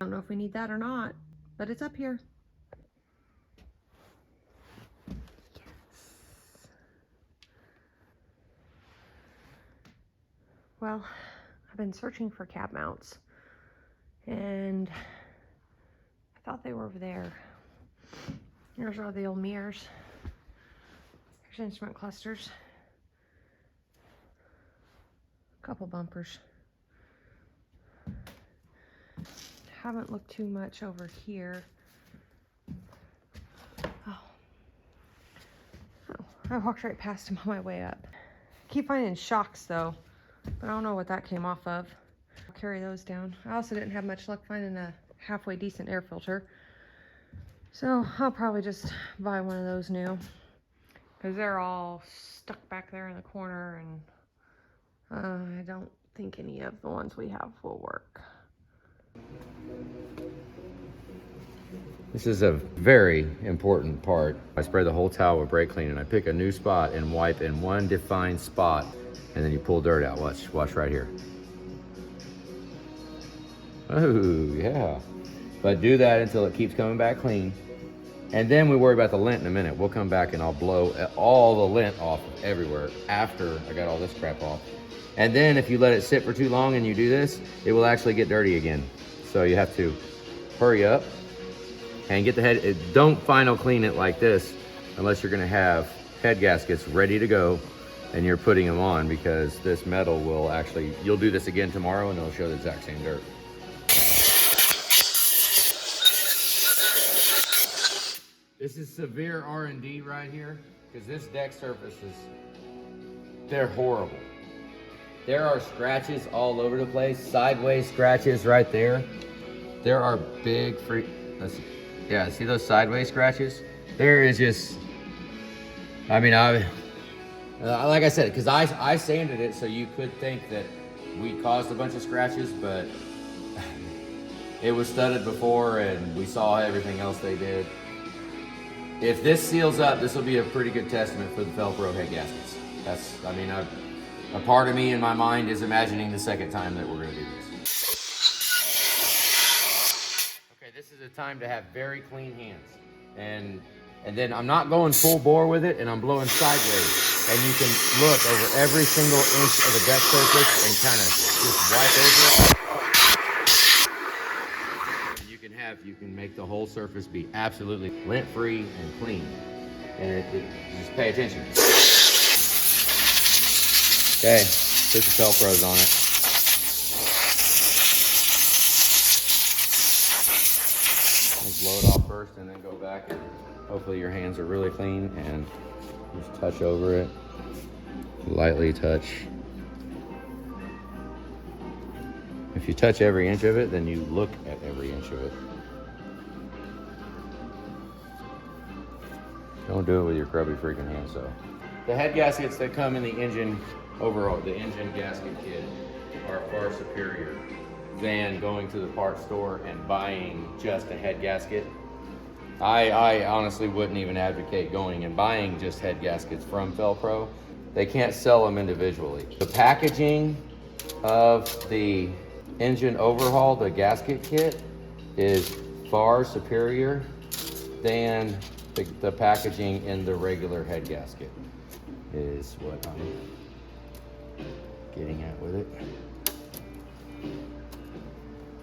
don't know if we need that or not, but it's up here. Yes. Well, I've been searching for cab mounts, and I thought they were over there. Here's all the old mirrors. There's instrument clusters. A couple bumpers. Haven't looked too much over here. Oh, I walked right past him on my way up. Keep finding shocks though, but I don't know what that came off of. I'll carry those down. I also didn't have much luck finding a halfway decent air filter, so I'll probably just buy one of those new, because they're all stuck back there in the corner, and I don't think any of the ones we have will work. This is a very important part. I spray the whole towel with brake clean, and I pick a new spot and wipe in one defined spot, and then you pull dirt out. Watch right here. Oh, yeah. But do that until it keeps coming back clean. And then we worry about the lint in a minute. We'll come back and I'll blow all the lint off everywhere after I got all this crap off. And then if you let it sit for too long and you do this, it will actually get dirty again. So you have to hurry up and get the head. Don't final clean it like this unless you're gonna have head gaskets ready to go and you're putting them on, because this metal will actually, you'll do this again tomorrow and it'll show the exact same dirt. This is severe R&D right here, because this deck surface they're horrible. There are scratches all over the place, sideways scratches right there. There are big yeah, see those sideways scratches? There is just, I mean, like I said, because I sanded it so you could think that we caused a bunch of scratches, but it was studded before and we saw everything else they did. If this seals up, this will be a pretty good testament for the Fel-Pro head gaskets. That's, I mean, a part of me in my mind is imagining the second time that we're gonna do this. Okay, this is a time to have very clean hands. And then I'm not going full bore with it, and I'm blowing sideways. And you can look over every single inch of the deck surface and kind of just wipe over it. You can make the whole surface be absolutely lint-free and clean. And just pay attention. Okay, put the Fel-Pros on it. Let's blow it off first and then go back, and hopefully your hands are really clean, and just touch over it. Lightly touch. If you touch every inch of it, then you look at every inch of it. Don't do it with your grubby freaking hands though. The head gaskets that come in the engine overall, the engine gasket kit, are far superior than going to the parts store and buying just a head gasket. I honestly wouldn't even advocate going and buying just head gaskets from Fel-Pro. They can't sell them individually. The packaging of the engine overhaul, the gasket kit, is far superior than the packaging in the regular head gasket, is what I'm getting at with it.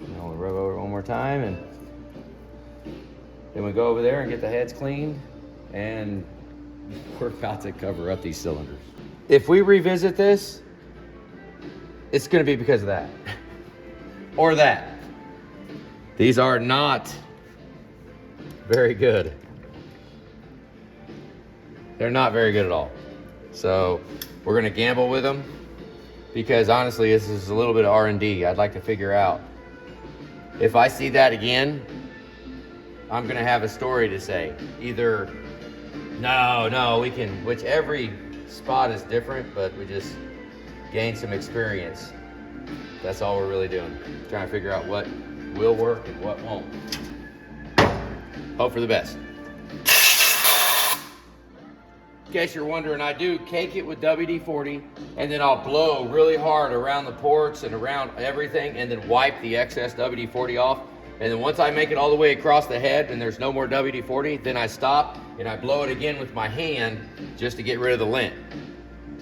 Now we'll rub over it one more time, and then we go over there and get the heads cleaned, and we're about to cover up these cylinders. If we revisit this, it's gonna be because of that. Or that. These are not very good. They're not very good at all. So we're gonna gamble with them, because honestly, this is a little bit of R&D. I'd like to figure out, if I see that again, I'm gonna have a story to say. Either, no, we can, which every spot is different, but we just gain some experience. That's all we're really doing. Trying to figure out what will work and what won't. Hope for the best. In case you're wondering, I do cake it with WD-40, and then I'll blow really hard around the ports and around everything, and then wipe the excess WD-40 off. And then once I make it all the way across the head and there's no more WD-40, then I stop and I blow it again with my hand just to get rid of the lint.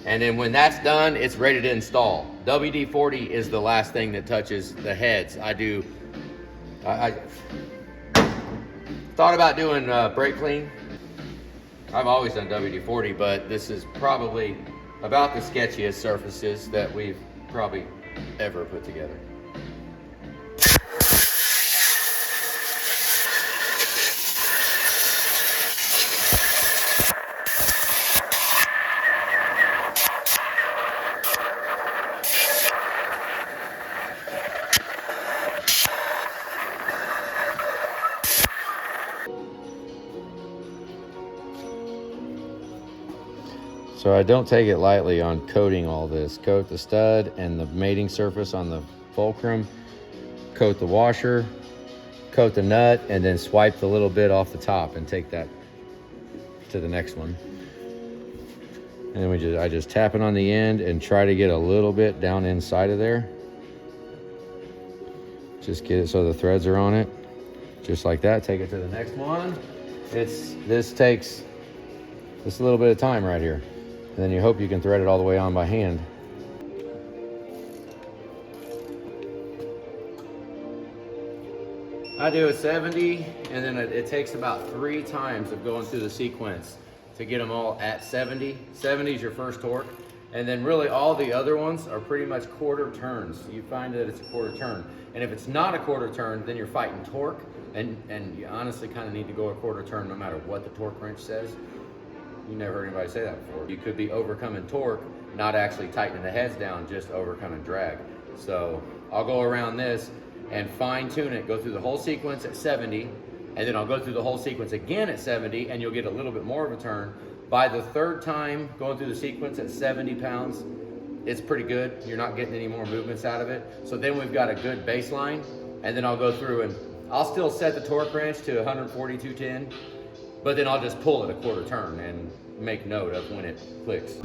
And then when that's done, it's ready to install. WD-40 is the last thing that touches the heads. I thought about doing brake clean. I've always done WD-40, but this is probably about the sketchiest surfaces that we've probably ever put together. So I don't take it lightly on coating all this. Coat the stud and the mating surface on the fulcrum, coat the washer, coat the nut, and then swipe the little bit off the top and take that to the next one. And then I just tap it on the end and try to get a little bit down inside of there. Just get it so the threads are on it. Just like that, take it to the next one. This takes just a little bit of time right here. And then you hope you can thread it all the way on by hand. I do a 70, and then it takes about 3 times of going through the sequence to get them all at 70. 70 is your first torque. And then really all the other ones are pretty much quarter turns. You find that it's a quarter turn. And if it's not a quarter turn, then you're fighting torque. And you honestly kind of need to go a quarter turn no matter what the torque wrench says. You never heard anybody say that before. You could be overcoming torque, not actually tightening the heads down, just overcoming drag. So I'll go around this and fine tune it, go through the whole sequence at 70, and then I'll go through the whole sequence again at 70, and you'll get a little bit more of a turn. By the third time going through the sequence at 70 pounds, it's pretty good. You're not getting any more movements out of it. So then we've got a good baseline, and then I'll go through and I'll still set the torque wrench to 140, 210, but then I'll just pull it a quarter turn and make note of when it clicks.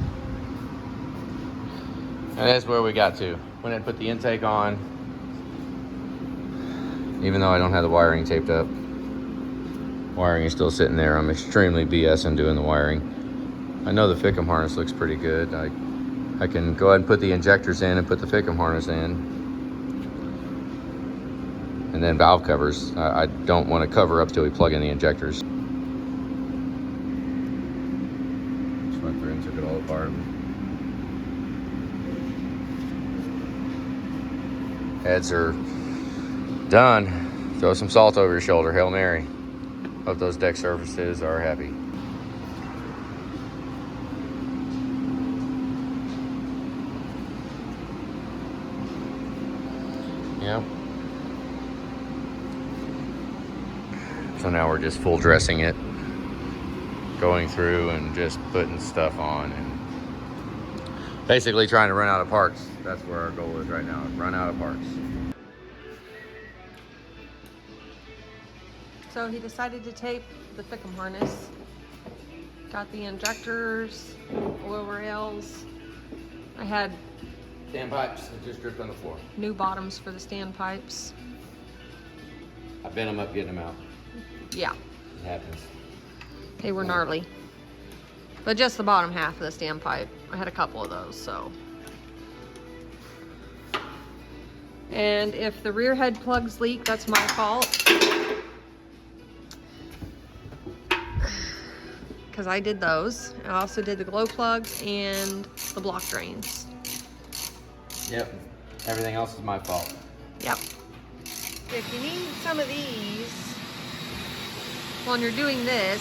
And that's where we got to. When I put the intake on, even though I don't have the wiring taped up, wiring is still sitting there. I'm extremely BS in doing the wiring. I know the Fickum harness looks pretty good. I can go ahead and put the injectors in and put the Fickum harness in. And then valve covers. I don't want to cover up till we plug in the injectors. Just went through and took it all apart. Heads are done. Throw some salt over your shoulder. Hail Mary. Hope those deck surfaces are happy. Yep. So now we're just full dressing it, going through and just putting stuff on and basically trying to run out of parts. That's where our goal is right now, run out of parts. So he decided to tape the Fickum harness. Got the injectors, oil rails. I had Standpipes that just dripped on the floor. new bottoms for the standpipes. I bent them up, getting them out. Yeah, It happens. they were gnarly. But just the bottom half of the standpipe. I had a couple of those, so. And if the rear head plugs leak, that's my fault. Because I did those. I also did the glow plugs and the block drains. Yep. Everything else is my fault. Yep. If you need some of these, when you're doing this,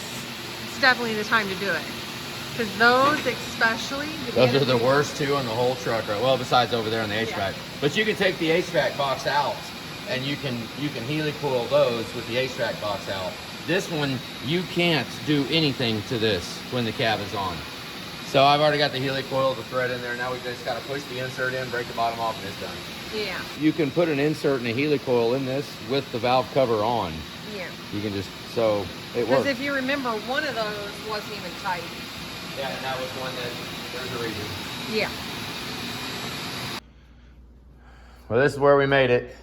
it's definitely the time to do it. Because those especially... Those are the worst two on the whole truck, right? Well, besides over there on the HVAC. Yeah. But you can take the HVAC box out and you can helicoil those with the HVAC box out. This one, you can't do anything to this when the cab is on. So I've already got the helicoil, the thread in there. Now we just got to push the insert in, break the bottom off, and it's done. Yeah. You can put an insert and a helicoil in this with the valve cover on. Yeah. You can just, so it works. Because if you remember, one of those wasn't even tight. Yeah, and that was one that, there's a reason. Yeah. Well, this is where we made it.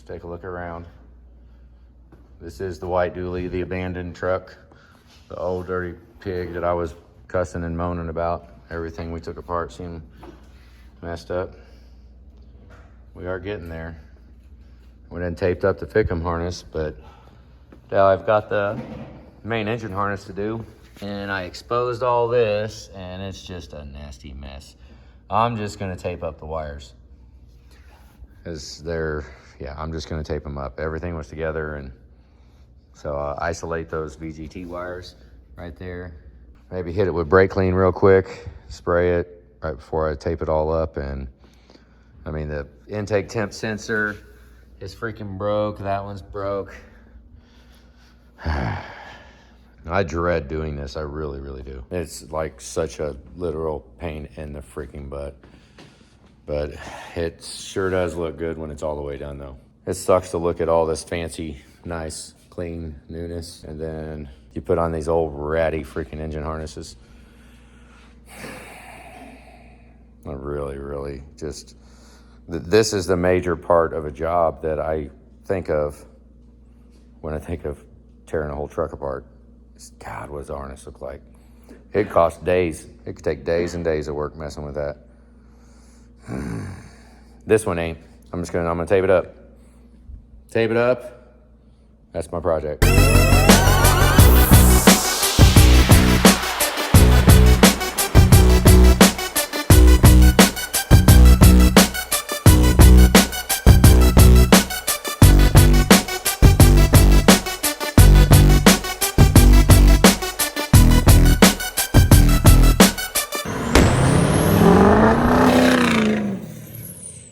take a look around. This is the white dually, the abandoned truck, the old dirty pig that I was cussing and moaning about. Everything we took apart seemed messed up. We are getting there. We done taped up the Fickum harness, but now I've got the main engine harness to do, and I exposed all this, and it's just a nasty mess. I'm just gonna tape up the wires. I'm just gonna tape them up. Everything was together, and so isolate those VGT wires right there. Maybe hit it with brake clean real quick, spray it right before I tape it all up. And I mean, the intake temp sensor is freaking broke. That one's broke. I dread doing this. I really, really do. It's like such a literal pain in the freaking butt. But it sure does look good when it's all the way done, though. It sucks to look at all this fancy, nice, clean newness, and then you put on these old ratty freaking engine harnesses. I really, really just... This is the major part of a job that I think of when I think of tearing a whole truck apart. God, what does the harness look like? It costs days. It could take days and days of work messing with that. This one ain't. I'm gonna tape it up. Tape it up. That's my project.